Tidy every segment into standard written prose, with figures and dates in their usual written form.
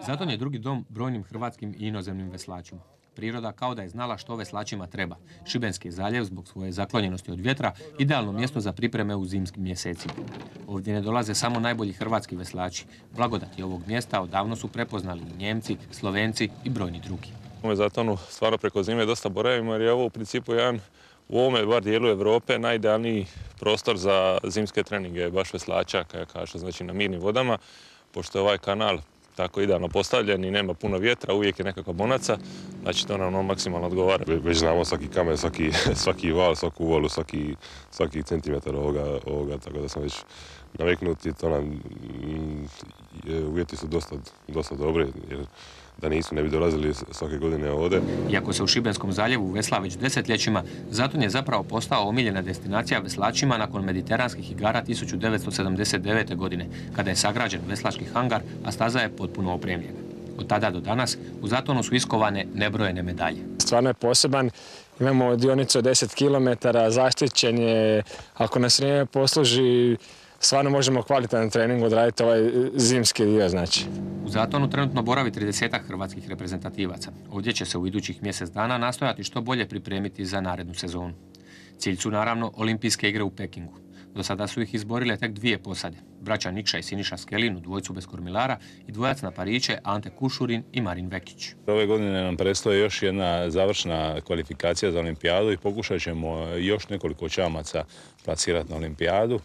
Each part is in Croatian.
Zaton je drugi dom brojnim hrvatskim i inozemnim veslačima. Priroda kao da je znala što veslačima treba. Šibenski zaljev zbog svoje zaklonjenosti od vjetra idealno mjesto za pripreme u zimskim mjesecima. Ovdje ne dolaze samo najbolji hrvatski veslači. Blagodati ovog mjesta odavno su prepoznali i Njemci, Slovenci i brojni drugi. U Zatonu stvarno preko zime dosta boravimo jer je ovo u principu jedan u ovome bar dijelu Europe najidealniji prostor za zimske treninge baš veslača, kaže, znači na mirnim vodama, pošto je ovaj kanal tako idealno postavljen i nema puno vjetra, uvijek je nekakva bonaca, znači to nam maksimalno odgovara. Već znamo svaki kamen, svaki val, svaku uvolu, svaki centimetar ovoga, tako da sam već naviknuti. Uvjeti su dosta dobri, jer da nisu ne bi dolazili svake godine ovdje. Iako se u Šibenskom zaljevu vesla već desetljećima, Zaton je zapravo postao omiljena destinacija veslačima nakon mediteranskih igara 1979. godine, kada je sagrađen veslački hangar, a staza je potpuno opremljena. Od tada do danas u Zatonu su iskovane nebrojene medalje. Stvarno je poseban. Imamo dionicu od 10 km, zaštićen je, ako nas vrijeme posluži, stvarno možemo kvalitetan trening odraditi ovaj zimski dio, znači. U Zatonu trenutno boravi 30 hrvatskih reprezentativaca. Ovdje će se u idućih mjesec dana nastojati što bolje pripremiti za narednu sezonu. Cilj su naravno Olimpijske igre u Pekingu. Do sada su ih izborile tek dvije posade. Braća Nikša i Siniša Skelin u dvojcu bez kormilara i dvojac na pariće Ante Kušurin i Marin Vekić. Ove godine nam predstoji još jedna završna kvalifikacija za olimpijadu i pokušat ćemo još nekoliko čamaca plasirati na olimpijadu.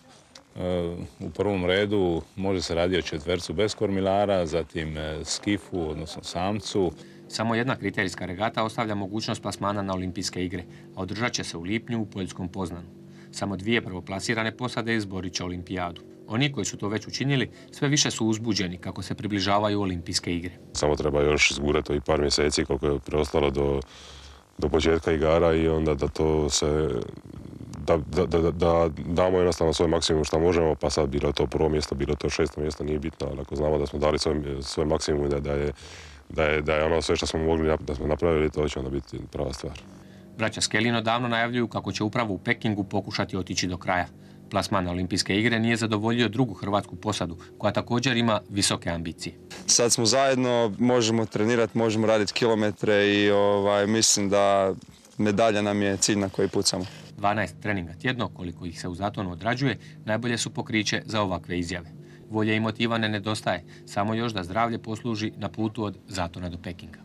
U prvom redu može se raditi o četvercu bez kormilara, zatim skifu, odnosno samcu. Samo jedna kriterijska regata ostavlja mogućnost plasmana na Olimpijske igre, a održat će se u lipnju u poljskom Poznanu. Samo dvije prvoplasirane posade izborit će olimpijadu. Oni koji su to već učinili sve više su uzbuđeni kako se približavaju Olimpijske igre. Samo treba još izgurati i par mjeseci koliko je preostalo do početka igara i onda da to se... Da damo jednostavno svoj maksimum što možemo, pa sad bilo to prvo mjesto, bilo to 6. mjesto, nije bitno, ali ako znamo da smo dali svoj maksimum i da je ono sve što smo mogli da smo napravili, to će onda biti prava stvar. Braća Skelin odavno najavljuju kako će upravo u Pekingu pokušati otići do kraja. Plasman na Olimpijske igre nije zadovoljio drugu hrvatsku posadu, koja također ima visoke ambicije. Sad smo zajedno, možemo trenirati, možemo raditi kilometre i mislim da medalja nam je cilj na koji pucamo. 12 treninga tjedno, koliko ih se u Zatonu odrađuje, najbolje su pokriće za ovakve izjave. Volje i motiva ne nedostaje, samo još da zdravlje posluži na putu od Zatona do Pekinga.